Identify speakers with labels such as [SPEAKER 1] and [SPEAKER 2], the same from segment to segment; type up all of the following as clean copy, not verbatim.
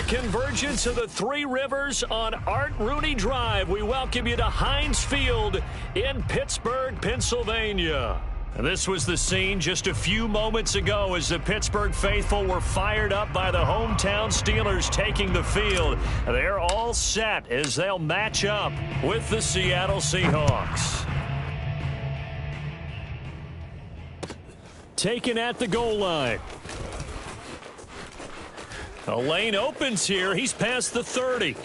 [SPEAKER 1] convergence of the Three Rivers on Art Rooney Drive. We welcome you to Heinz Field in Pittsburgh, Pennsylvania. And this was the scene just a few moments ago as the Pittsburgh faithful were fired up by the hometown Steelers taking the field. They're all set as they'll match up with the Seattle Seahawks. Taken at the goal line. A lane opens here. He's past the 30.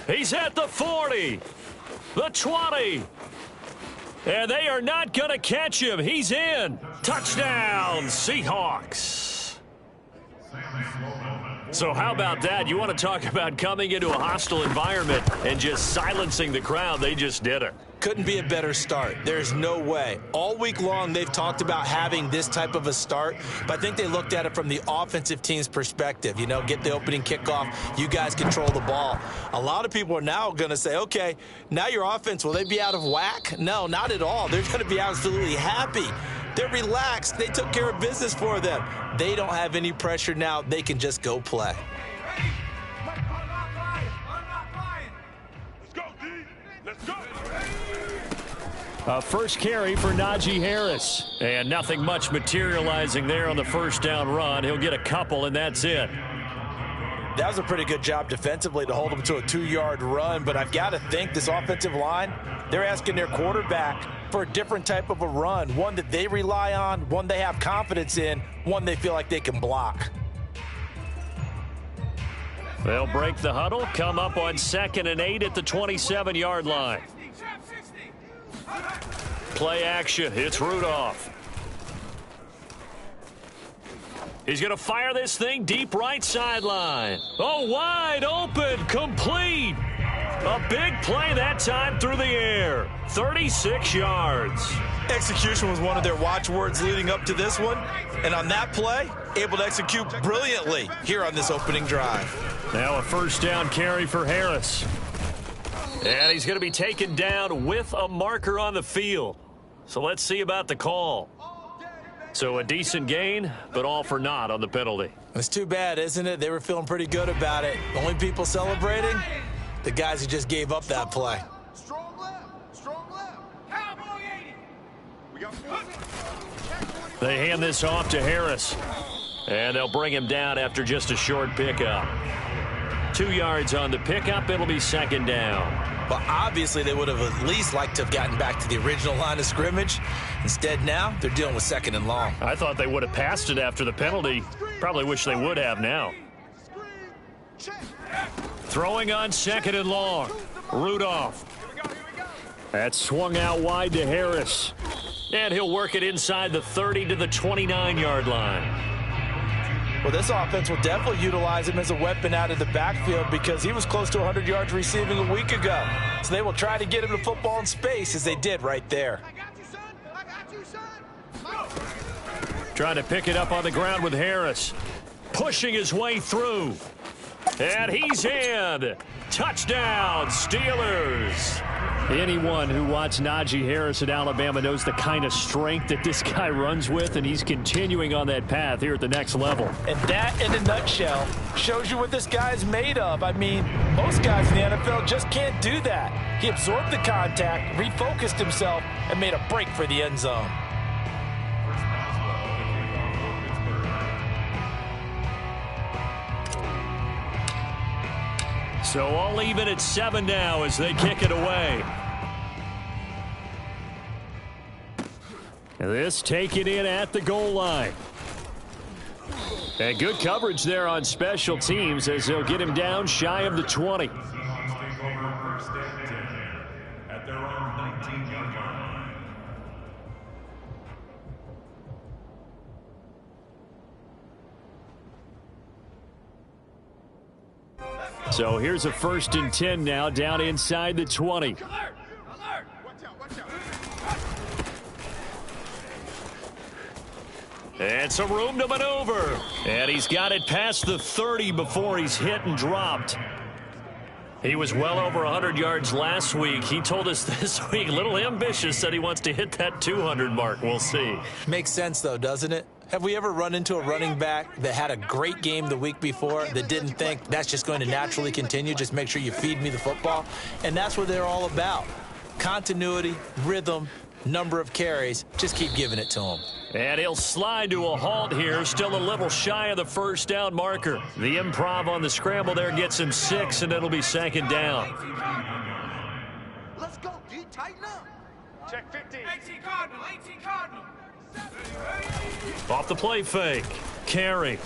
[SPEAKER 1] He's at the 40. The 20. And they are not going to catch him. He's in. Touchdown, Seahawks. So how about that? You want to talk about coming into a hostile environment and just silencing the crowd. They just did it.
[SPEAKER 2] Couldn't be a better start. There's no way. All week long, they've talked about having this type of a start, but I think they looked at it from the offensive team's perspective. You know, get the opening kickoff. You guys control the ball. A lot of people are now going to say, okay, now your offense, will they be out of whack? No, not at all. They're going to be absolutely happy. They're relaxed. They took care of business for them. They don't have any pressure now. They can just go play.
[SPEAKER 1] First carry for Najee Harris. And nothing much materializing there on the first down run. He'll get a couple, and that's it.
[SPEAKER 2] That was a pretty good job defensively to hold him to a 2-yard run, but I've got to think this offensive line, they're asking their quarterback for a different type of a run, one that they rely on, one they have confidence in, one they feel like they can block.
[SPEAKER 1] They'll break the huddle, come up on 2nd and 8 at the 27-yard line. Play action. It's Rudolph. He's going to fire this thing deep right sideline. Oh, wide open. Complete. A big play that time through the air. 36 yards.
[SPEAKER 2] Execution was one of their watchwords leading up to this one. And on that play, able to execute brilliantly here on this opening drive.
[SPEAKER 1] Now a first down carry for Harris. And he's going to be taken down with a marker on the field. So let's see about the call. So a decent gain, but all for naught on the penalty.
[SPEAKER 2] It's too bad, isn't it? They were feeling pretty good about it. The only people celebrating, the guys who just gave up that play.
[SPEAKER 3] Strong left. Strong left. Cowboy 80. We got
[SPEAKER 1] They hand this off to Harris. And they'll bring him down after just a short pickup. 2 yards on the pickup. It'll be 2nd down.
[SPEAKER 2] But obviously they would have at least liked to have gotten back to the original line of scrimmage. Instead now, they're dealing with 2nd and long.
[SPEAKER 1] I thought they would have passed it after the penalty. Probably wish they would have now. Throwing on 2nd and long. Rudolph. That's swung out wide to Harris. And he'll work it inside the 30 to the 29-yard line.
[SPEAKER 2] Well, this offense will definitely utilize him as a weapon out of the backfield because he was close to 100 yards receiving a week ago. So they will try to get him the football in space as they did right there.
[SPEAKER 1] Trying to pick it up on the ground with Harris. Pushing his way through. And he's in. Touchdown, Steelers. Anyone who watched Najee Harris at Alabama knows the kind of strength that this guy runs with, and he's continuing on that path here at the next level.
[SPEAKER 2] And that, in a nutshell, shows you what this guy's made of. I mean, most guys in the NFL just can't do that. He absorbed the contact, refocused himself, and made a break for the end zone.
[SPEAKER 1] So all even at 7 now as they kick it away. This taken in at the goal line. And good coverage there on special teams as they'll get him down shy of the 20. So here's a 1st and 10 now down inside the 20. And some room to maneuver. And he's got it past the 30 before he's hit and dropped. He was well over 100 yards last week. He told us this week, a little ambitious, said he wants to hit that 200 mark. We'll see.
[SPEAKER 2] Makes sense, though, doesn't it? Have we ever run into a running back that had a great game the week before that didn't think that's just going to naturally continue? Just make sure you feed me the football. And that's what they're all about. Continuity, rhythm, number of carries. Just keep giving it to them.
[SPEAKER 1] And he'll slide to a halt here, still a little shy of the first down marker. The improv on the scramble there gets him 6, and it'll be second down.
[SPEAKER 3] Let's go, D. Tighten up.
[SPEAKER 4] Check 15.
[SPEAKER 3] 18 Cardinal, 18 Cardinal.
[SPEAKER 1] Off the play fake. Carey.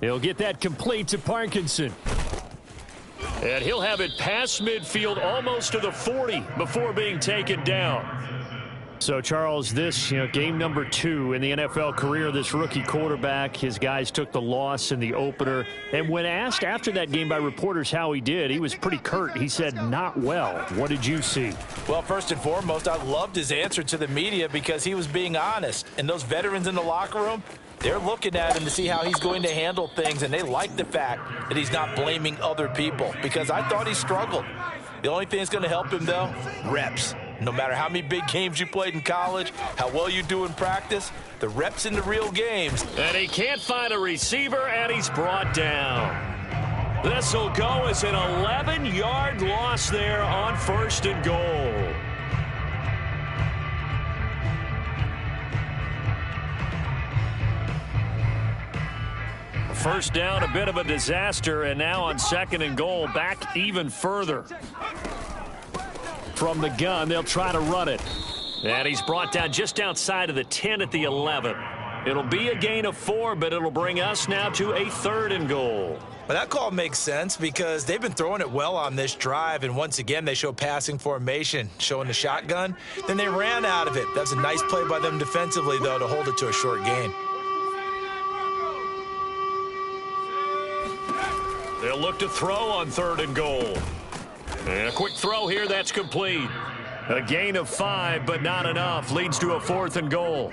[SPEAKER 1] He'll get that complete to Parkinson. And he'll have it past midfield almost to the 40 before being taken down. So, Charles, this, game number 2 in the NFL career, this rookie quarterback, his guys took the loss in the opener. And when asked after that game by reporters how he did, he was pretty curt. He said, not well. What did you see?
[SPEAKER 2] Well, first and foremost, I loved his answer to the media because he was being honest. And those veterans in the locker room, they're looking at him to see how he's going to handle things, and they like the fact that he's not blaming other people because I thought he struggled. The only thing that's going to help him, though, reps. No matter how many big games you played in college, how well you do in practice, the reps in the real games.
[SPEAKER 1] And he can't find a receiver, and he's brought down. This will go as an 11-yard loss there on 1st and goal. First down, a bit of a disaster, and now on 2nd and goal, back even further. From the gun, they'll try to run it. And he's brought down just outside of the 10 at the 11. It'll be a gain of 4, but it'll bring us now to a 3rd and goal.
[SPEAKER 2] Well, that call makes sense because they've been throwing it well on this drive, and once again, they show passing formation, showing the shotgun. Then they ran out of it. That was a nice play by them defensively, though, to hold it to a short gain.
[SPEAKER 1] They'll look to throw on 3rd and goal. And a quick throw here, that's complete. A gain of 5, but not enough. Leads to a 4th and goal.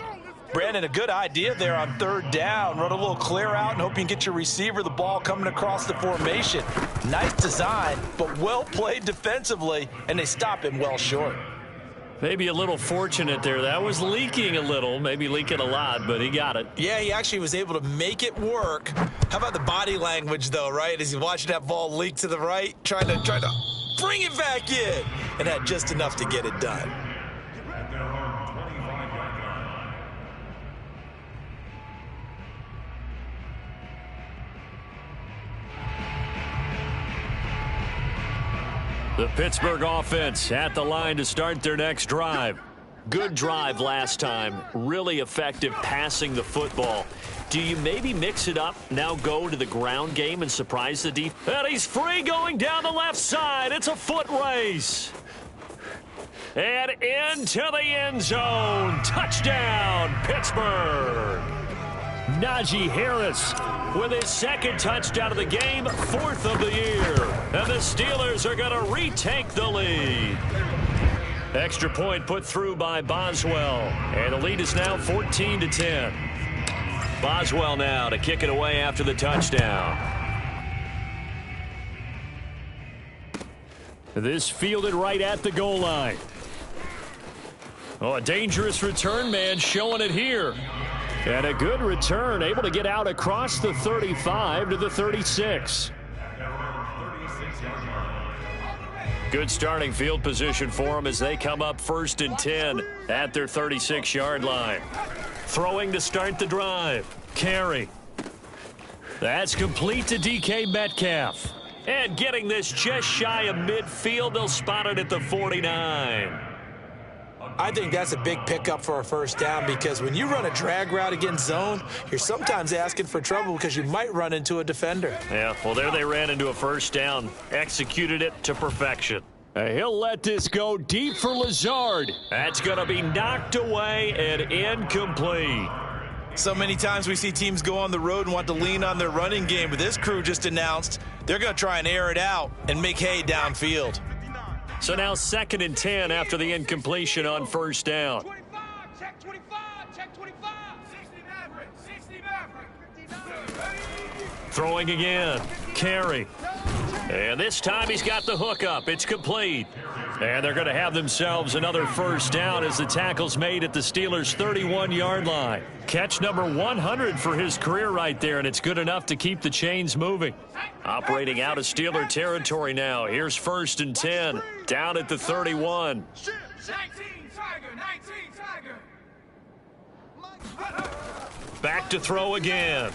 [SPEAKER 2] Brandon, a good idea there on 3rd down. Run a little clear out and hope you can get your receiver the ball coming across the formation. Nice design, but well played defensively, and they stop him well short.
[SPEAKER 1] Maybe a little fortunate there. That was leaking a little, maybe leaking a lot, but he got it.
[SPEAKER 2] Yeah, he actually was able to make it work. How about the body language, though, right? As he's watching that ball leak to the right, trying to bring it back in, and had just enough to get it done.
[SPEAKER 1] The Pittsburgh offense at the line to start their next drive. Good drive last time. Really effective passing the football. Do you maybe mix it up, now go to the ground game and surprise the defense? And he's free going down the left side. It's a foot race. And into the end zone. Touchdown, Pittsburgh. Najee Harris with his 2nd touchdown of the game, 4th of the year. And the Steelers are going to retake the lead. Extra point put through by Boswell. And the lead is now 14-10. Boswell now to kick it away after the touchdown. This fielded right at the goal line. Oh, a dangerous return man showing it here. And a good return, able to get out across the 35 to the 36. Good starting field position for them as they come up 1st and 10 at their 36-yard line. Throwing to start the drive. Carey. That's complete to DK Metcalf. And getting this just shy of midfield, they'll spot it at the 49.
[SPEAKER 2] I think that's a big pickup for a 1st down because when you run a drag route against zone, you're sometimes asking for trouble because you might run into a defender.
[SPEAKER 1] Yeah, well, there they ran into a 1st down. Executed it to perfection. He'll let this go deep for Lazard. That's going to be knocked away and incomplete.
[SPEAKER 2] So many times we see teams go on the road and want to lean on their running game, but this crew just announced they're going to try and air it out and make hay downfield.
[SPEAKER 1] So now 2nd and 10 after the incompletion on 1st down.
[SPEAKER 3] 25, check 25, check 25. 60 Maverick.
[SPEAKER 1] Throwing again. Carey. And this time he's got the hook up. It's complete. And they're going to have themselves another first down as the tackle's made at the Steelers' 31-yard line. Catch number 100 for his career right there, and it's good enough to keep the chains moving. Operating out of Steeler territory now. Here's 1st and 10, down at the 31.
[SPEAKER 3] 19 Tiger.
[SPEAKER 1] Back to throw again.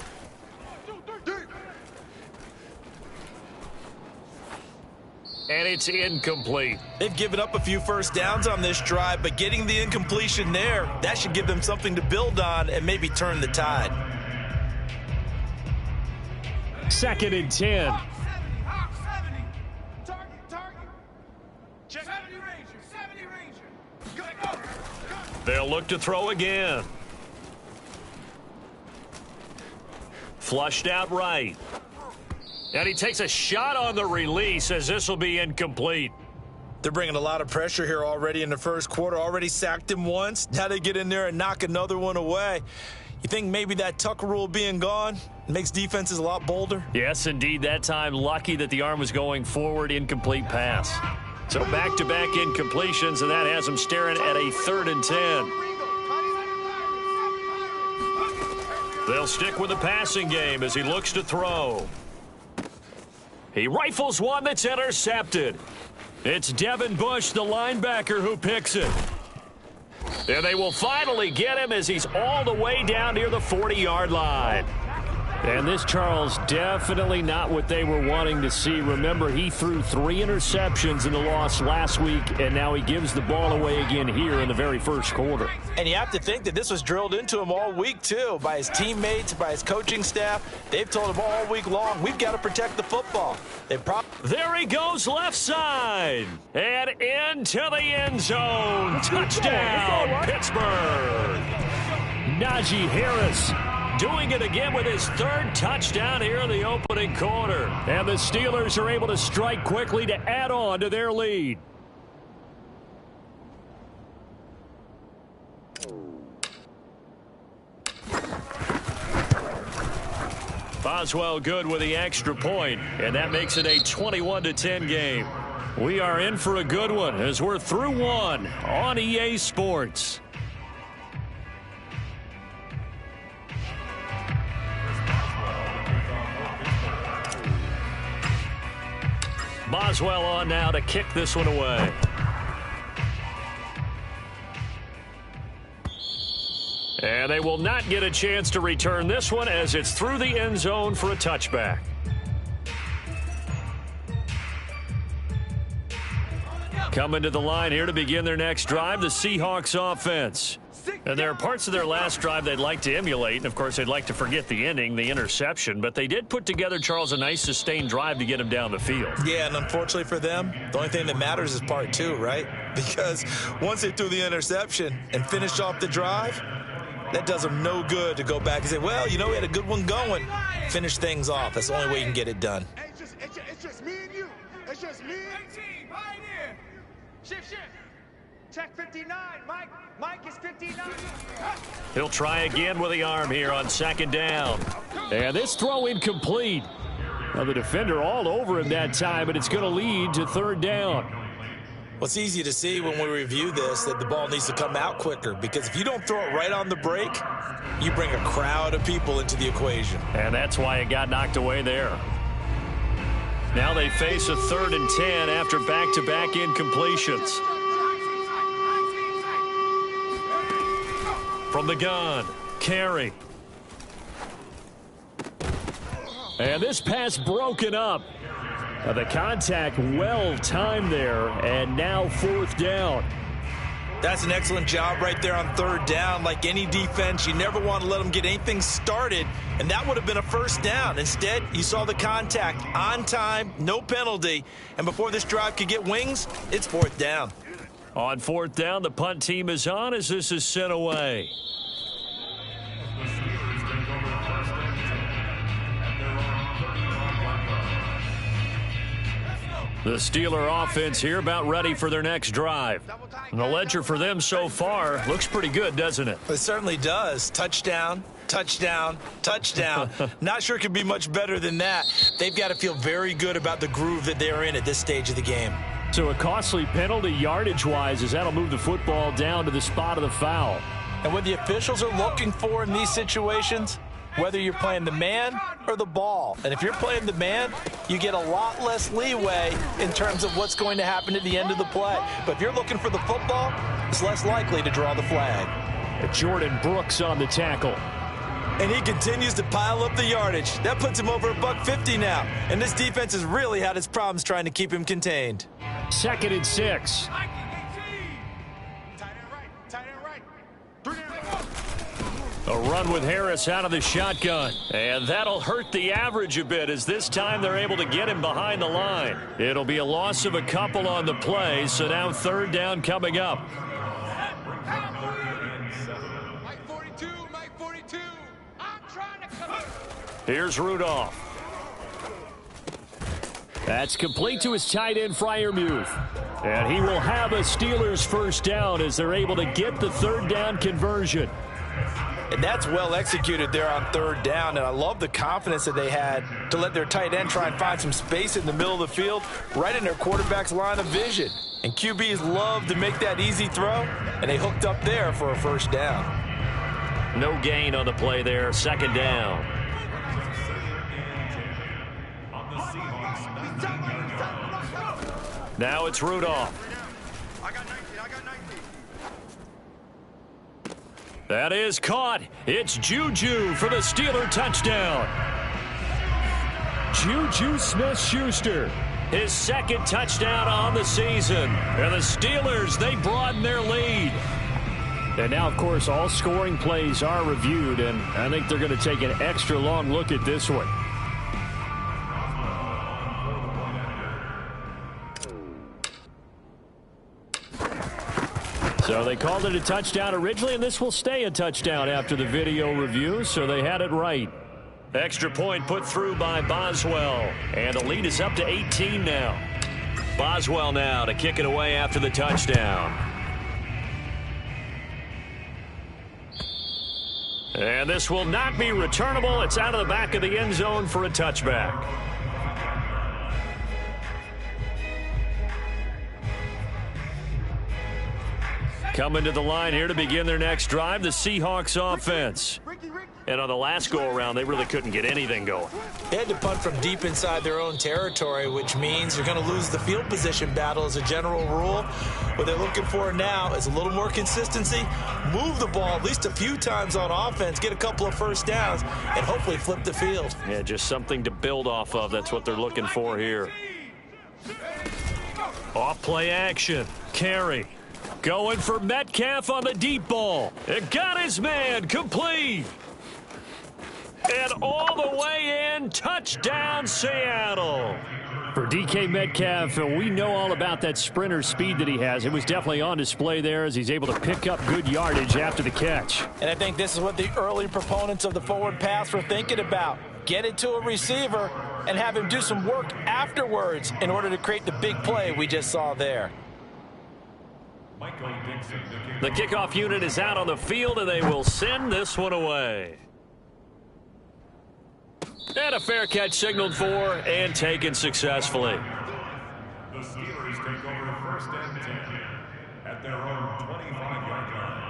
[SPEAKER 1] And it's incomplete.
[SPEAKER 2] They've given up a few first downs on this drive, but getting the incompletion there, that should give them something to build on and maybe turn the tide.
[SPEAKER 1] 2nd and 10.
[SPEAKER 3] Hawk 70. Target. 70 Ranger. Go.
[SPEAKER 1] They'll look to throw again. Flushed out right. And he takes a shot on the release as this will be incomplete.
[SPEAKER 2] They're bringing a lot of pressure here already in the first quarter. Already sacked him once. Now they get in there and knock another one away. You think maybe that Tucker rule being gone makes defenses a lot bolder?
[SPEAKER 1] Yes, indeed. That time, lucky that the arm was going forward. Incomplete pass. So back-to-back incompletions, and that has them staring at a 3rd and 10. They'll stick with the passing game as he looks to throw. He rifles one that's intercepted. It's Devin Bush, the linebacker, who picks it. And they will finally get him as he's all the way down near the 40-yard line. And this, Charles, definitely not what they were wanting to see. Remember, he threw 3 interceptions in the loss last week, and now he gives the ball away again here in the very first quarter.
[SPEAKER 2] And you have to think that this was drilled into him all week, too, by his teammates, by his coaching staff. They've told him all week long, we've got to protect the football.
[SPEAKER 1] There he goes left side. And into the end zone. Touchdown, Pittsburgh. Najee Harris doing it again with his 3rd touchdown here in the opening quarter. And the Steelers are able to strike quickly to add on to their lead. Boswell good with the extra point, and that makes it a 21-10 game. We are in for a good one as we're through one on EA Sports. Boswell on now to kick this one away. And they will not get a chance to return this one as it's through the end zone for a touchback. Coming to the line here to begin their next drive, the Seahawks offense. And there are parts of their last drive they'd like to emulate, and of course they'd like to forget the ending, the interception, but they did put together, Charles, a nice sustained drive to get them down the field.
[SPEAKER 2] Yeah, and unfortunately for them, the only thing that matters is part 2, right? Because once they threw the interception and finished off the drive, that does them no good to go back and say, well, you know, we had a good one going. Finish things off. That's the only way you can get it done.
[SPEAKER 3] It's just me and you. It's just me. 18, Pioneer. Shift. Check 59. Mike is 59.
[SPEAKER 1] He'll try again with the arm here on 2nd down. And this throw incomplete. Now the defender all over him that time, but it's going to lead to 3rd down.
[SPEAKER 2] Well, it's easy to see when we review this that the ball needs to come out quicker, because if you don't throw it right on the break, you bring a crowd of people into the equation.
[SPEAKER 1] And that's why it got knocked away there. Now they face a 3rd and 10 after back-to-back incompletions. From the gun, Carey. And this pass broken up. The contact well timed there, and now 4th down.
[SPEAKER 2] That's an excellent job right there on 3rd down. Like any defense, you never want to let them get anything started, and that would have been a 1st down. Instead, you saw the contact on time, no penalty, and before this drive could get wings, it's 4th down.
[SPEAKER 1] On 4th down, the punt team is on as this is sent away. The Steeler offense here about ready for their next drive. And the ledger for them so far looks pretty good, doesn't it?
[SPEAKER 2] It certainly does. Touchdown, touchdown, touchdown. Not sure it could be much better than that. They've got to feel very good about the groove that they're in at this stage of the game.
[SPEAKER 1] So a costly penalty yardage-wise as that'll move the football down to the spot of the foul.
[SPEAKER 2] And what the officials are looking for in these situations, whether you're playing the man or the ball. And if you're playing the man, you get a lot less leeway in terms of what's going to happen at the end of the play. But if you're looking for the football, it's less likely to draw the flag.
[SPEAKER 1] Jordan Brooks on the tackle.
[SPEAKER 2] And he continues to pile up the yardage. That puts him over $150 now. And this defense has really had its problems trying to keep him contained.
[SPEAKER 1] 2nd and 6. A run with Harris out of the shotgun. And that'll hurt the average a bit as this time they're able to get him behind the line. It'll be a loss of a couple on the play, so now 3rd down coming up.
[SPEAKER 3] Mike 42. I'm trying to come.
[SPEAKER 1] Here's Rudolph. That's complete to his tight end, Freiermuth. And he will have a Steelers 1st down as they're able to get the 3rd down conversion.
[SPEAKER 2] And that's well executed there on 3rd down. And I love the confidence that they had to let their tight end try and find some space in the middle of the field, right in their quarterback's line of vision. And QBs love to make that easy throw, and they hooked up there for a 1st down.
[SPEAKER 1] No gain on the play there, 2nd down. Now it's Rudolph.
[SPEAKER 3] I got 19.
[SPEAKER 1] That is caught. It's Juju for the Steeler touchdown. Juju Smith-Schuster, his 2nd touchdown on the season. And the Steelers, they broaden their lead. And now, of course, all scoring plays are reviewed, and I think they're going to take an extra long look at this one. So they called it a touchdown originally, and this will stay a touchdown after the video review, so they had it right. Extra point put through by Boswell, and the lead is up to 18 now. Boswell now to kick it away after the touchdown. And this will not be returnable. It's out of the back of the end zone for a touchback. Coming to the line here to begin their next drive, the Seahawks offense. And on the last go-around, they really couldn't get anything going.
[SPEAKER 2] They had to punt from deep inside their own territory, which means you're going to lose the field position battle as a general rule. What they're looking for now is a little more consistency, move the ball at least a few times on offense, get a couple of 1st downs, and hopefully flip the field.
[SPEAKER 1] Yeah, just something to build off of. That's what they're looking for here. Off-play action. Carey. Going for Metcalf on the deep ball. It got his man. Complete. And all the way in. Touchdown, Seattle. For DK Metcalf, we know all about that sprinter speed that he has. It was definitely on display there as he's able to pick up good yardage after the catch.
[SPEAKER 2] And I think this is what the early proponents of the forward pass were thinking about. Get it to a receiver and have him do some work afterwards in order to create the big play we just saw there.
[SPEAKER 1] The kickoff unit is out on the field, and they will send this one away. And a fair catch signaled for and taken successfully.
[SPEAKER 4] The Steelers take over 1st and 10 at their own 25-yard line.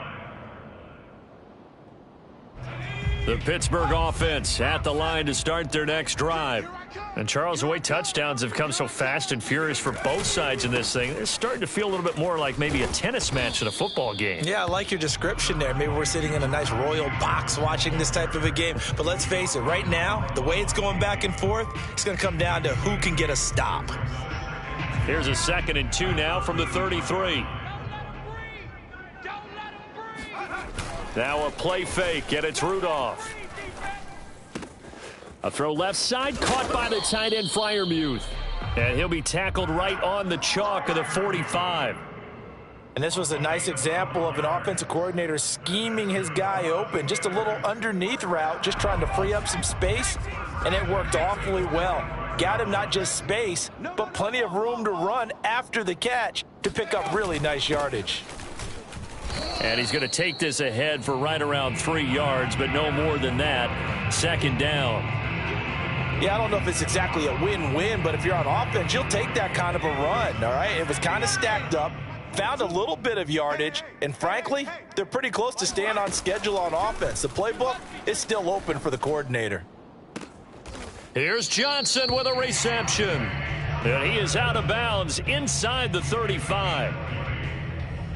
[SPEAKER 1] The Pittsburgh offense at the line to start their next drive. And Charles, the way touchdowns have come so fast and furious for both sides in this thing, it's starting to feel a little bit more like maybe a tennis match than a football game.
[SPEAKER 2] Yeah, I like your description there. Maybe we're sitting in a nice royal box watching this type of a game. But let's face it, right now, the way it's going back and forth, it's going to come down to who can get a stop.
[SPEAKER 1] Here's a 2nd and 2 now from the 33. Now a play fake, and it's Rudolph. A throw left side, caught by the tight end, Freiermuth. And he'll be tackled right on the chalk of the 45.
[SPEAKER 2] And this was a nice example of an offensive coordinator scheming his guy open. Just a little underneath route, just trying to free up some space, and it worked awfully well. Got him not just space, but plenty of room to run after the catch to pick up really nice yardage.
[SPEAKER 1] And he's going to take this ahead for right around 3 yards, but no more than that. 2nd down.
[SPEAKER 2] Yeah, I don't know if it's exactly a win-win, but if you're on offense, you'll take that kind of a run, all right? It was kind of stacked up, found a little bit of yardage, and frankly, they're pretty close to staying on schedule on offense. The playbook is still open for the coordinator.
[SPEAKER 1] Here's Johnson with a reception. And he is out of bounds inside the 35.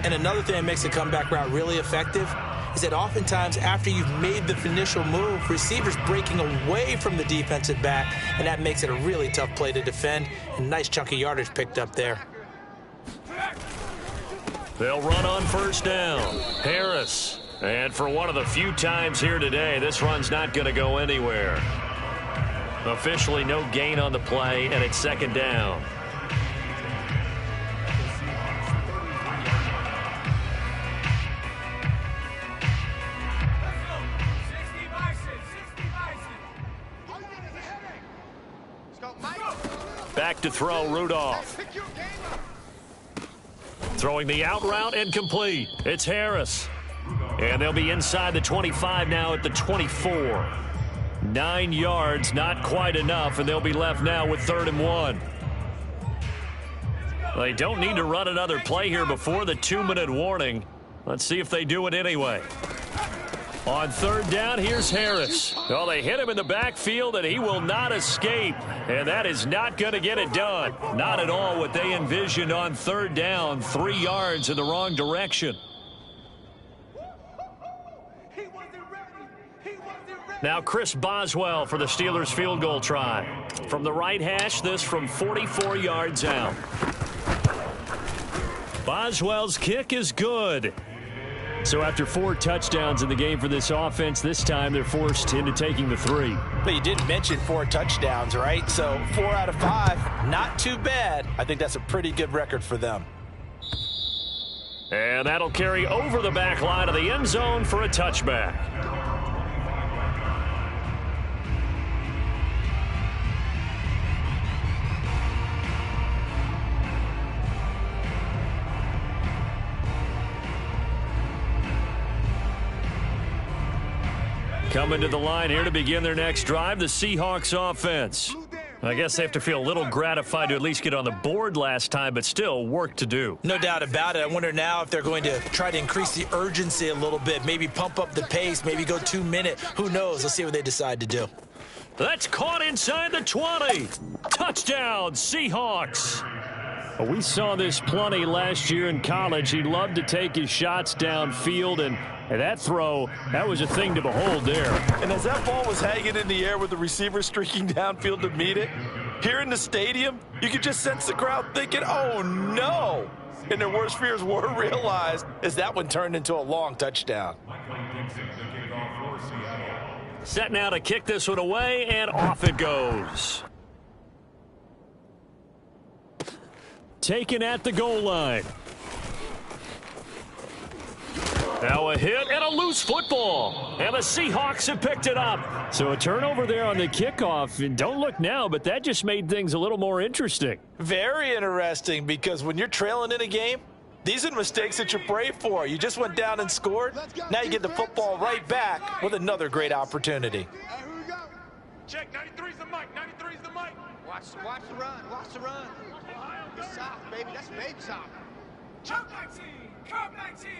[SPEAKER 2] And another thing that makes the comeback route really effective is that oftentimes after you've made the initial move, receivers breaking away from the defensive back, and that makes it a really tough play to defend. A nice chunk of yardage picked up there.
[SPEAKER 1] They'll run on first down. Harris. And for one of the few times here today, this run's not going to go anywhere. Officially no gain on the play, and it's second down. Back to throw, Rudolph. Throwing the out route and complete. It's Harris. And they'll be inside the 25 now at the 24. 9 yards, not quite enough, and they'll be left now with 3rd and 1. They don't need to run another play here before the 2-minute warning. Let's see if they do it anyway. On 3rd down, here's Harris. Well, they hit him in the backfield, and he will not escape. And that is not going to get it done. Not at all what they envisioned on 3rd down. 3 yards in the wrong direction. Now Chris Boswell for the Steelers field goal try. From the right hash, this from 44 yards out. Boswell's kick is good. So after 4 touchdowns in the game for this offense, this time they're forced into taking the 3.
[SPEAKER 2] But you did mention 4 touchdowns, right? So 4 out of 5, not too bad. I think that's a pretty good record for them.
[SPEAKER 1] And that'll carry over the back line of the end zone for a touchback. Coming to the line here to begin their next drive, the Seahawks offense. I guess they have to feel a little gratified to at least get on the board last time, but still work to do.
[SPEAKER 2] No doubt about it. I wonder now if they're going to try to increase the urgency a little bit, maybe pump up the pace, maybe go 2-minute. Who knows? Let's see what they decide to do.
[SPEAKER 1] That's caught inside the 20. Touchdown, Seahawks. We saw this plenty last year in college. He loved to take his shots downfield, and that throw, that was a thing to behold there.
[SPEAKER 2] And as that ball was hanging in the air with the receiver streaking downfield to meet it, here in the stadium, you could just sense the crowd thinking, oh, no. And their worst fears were realized as that one turned into a long touchdown.
[SPEAKER 1] Set now to kick this one away, and off it goes. Taken at the goal line. Now a hit and a loose football. And the Seahawks have picked it up. So a turnover there on the kickoff. And don't look now, but that just made things a little more interesting.
[SPEAKER 2] Very interesting, because when you're trailing in a game, these are the mistakes that you pray for. You just went down and scored. Now you get the football right back with another great opportunity.
[SPEAKER 3] Hey, here we go. Check, 93's the mic, 93's the mic. Watch the run, watch the run. It's soft, baby, that's baby soft. Come 19, come 19.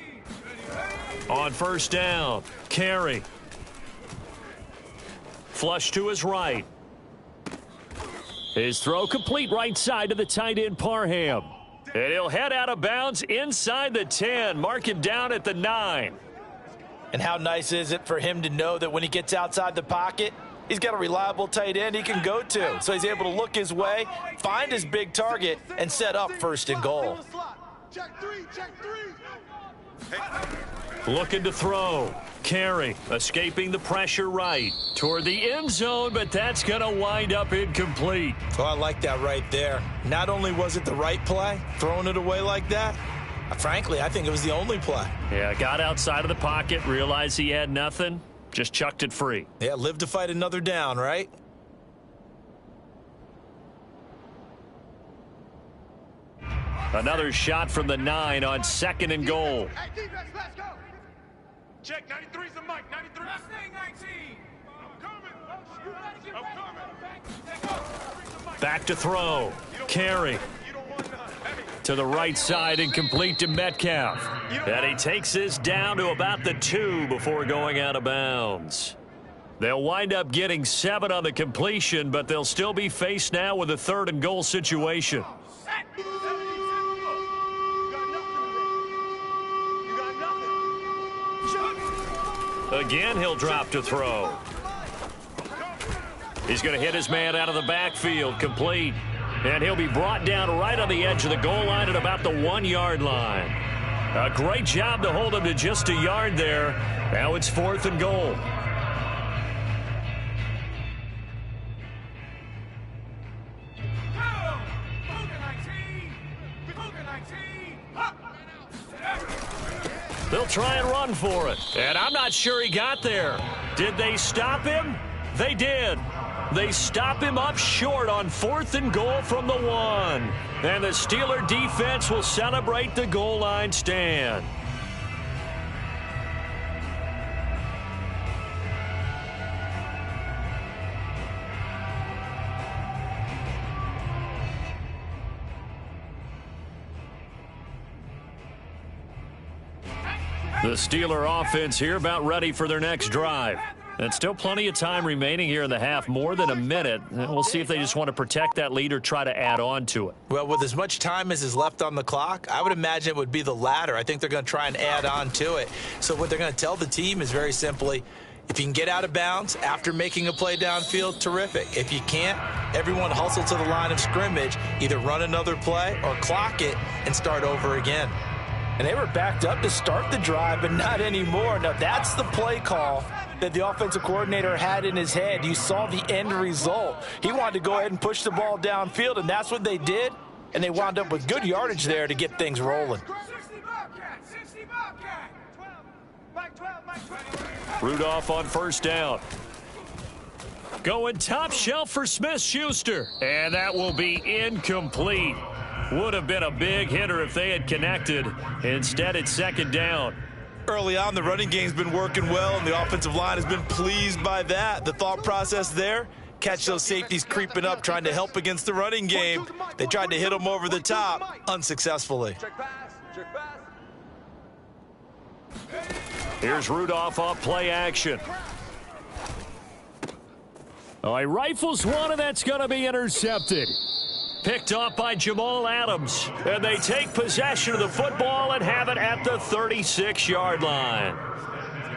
[SPEAKER 3] Ready.
[SPEAKER 1] On first down, carry. Flush to his right. His throw complete right side to the tight end Parham. And he'll head out of bounds inside the 10. Mark him down at the 9.
[SPEAKER 2] And how nice is it for him to know that when he gets outside the pocket, he's got a reliable tight end he can go to. So he's able to look his way, find his big target, and set up 1st and goal.
[SPEAKER 3] Check 3, check 3.
[SPEAKER 1] Looking to throw. Carry. Escaping the pressure right. Toward the end zone, but that's going to wind up incomplete.
[SPEAKER 2] Oh, I like that right there. Not only was it the right play, throwing it away like that, frankly, I think it was the only play.
[SPEAKER 1] Yeah, got outside of the pocket, realized he had nothing, just chucked it free.
[SPEAKER 2] Yeah, live to fight another down, right?
[SPEAKER 1] Another shot from the 9 on 2nd and goal.
[SPEAKER 3] Hey, defense, let's go. Check, 93's the mic, 93. Last thing, 19. I'm coming.
[SPEAKER 1] Back to throw. Carry. To the right side and complete to Metcalf. And he takes this down to about the 2 before going out of bounds. They'll wind up getting 7 on the completion, but they'll still be faced now with a 3rd and goal situation. Again, he'll drop to throw. He's going to hit his man out of the backfield, complete. And he'll be brought down right on the edge of the goal line at about the 1-yard line. A great job to hold him to just a yard there. Now it's 4th and goal. They'll try and run for it. And I'm not sure he got there. Did they stop him? They did. They stop him up short on 4th and goal from the 1. And the Steeler defense will celebrate the goal line stand. The Steeler offense here about ready for their next drive. And still plenty of time remaining here in the half, more than a minute. And we'll see if they just want to protect that lead or try to add on to it.
[SPEAKER 2] Well, with as much time as is left on the clock, I would imagine it would be the latter. I think they're going to try and add on to it. So what they're going to tell the team is very simply, if you can get out of bounds after making a play downfield, terrific. If you can't, everyone hustle to the line of scrimmage, either run another play or clock it and start over again. And they were backed up to start the drive, but not anymore. Now, that's the play call that the offensive coordinator had in his head. You saw the end result. He wanted to go ahead and push the ball downfield, and that's what they did. And they wound up with good yardage there to get things rolling.
[SPEAKER 1] Rudolph on 1st down. Going top shelf for Smith-Schuster. And that will be incomplete. Would have been a big hitter if they had connected. Instead, it's 2nd down.
[SPEAKER 2] Early on, the running game's been working well, and the offensive line has been pleased by that. The thought process there, catch those safeties creeping up, trying to help against the running game. They tried to hit them over the top, unsuccessfully.
[SPEAKER 1] Here's Rudolph off play action. Oh, he rifles one, and that's going to be intercepted. Picked off by Jamal Adams. And they take possession of the football and have it at the 36-yard line.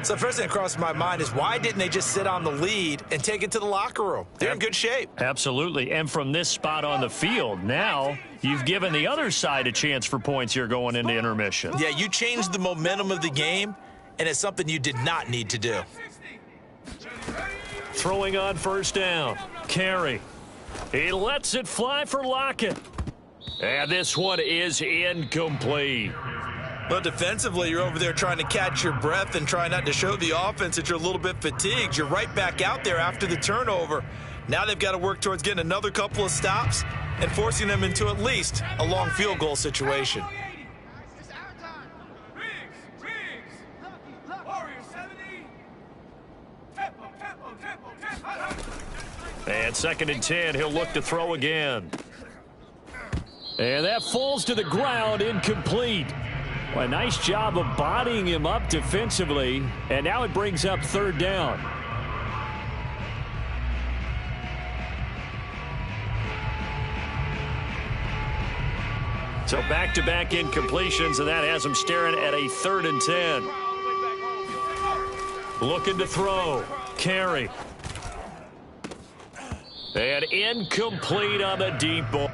[SPEAKER 2] So first thing that crossed my mind is, why didn't they just sit on the lead and take it to the locker room? They're in good shape.
[SPEAKER 1] Absolutely. And from this spot on the field, now you've given the other side a chance for points here going into intermission.
[SPEAKER 2] Yeah, you changed the momentum of the game, and it's something you did not need to do.
[SPEAKER 1] Throwing on 1st down. Carey. He lets it fly for Lockett. And this one is incomplete.
[SPEAKER 2] But defensively, you're over there trying to catch your breath and try not to show the offense that you're a little bit fatigued. You're right back out there after the turnover. Now they've got to work towards getting another couple of stops and forcing them into at least a long field goal situation.
[SPEAKER 1] And 2nd and 10, he'll look to throw again. And that falls to the ground, incomplete. Well, a nice job of bodying him up defensively. And now it brings up 3rd down. So back-to-back incompletions, and that has him staring at a 3rd and 10. Looking to throw. Carey. And incomplete on the deep ball.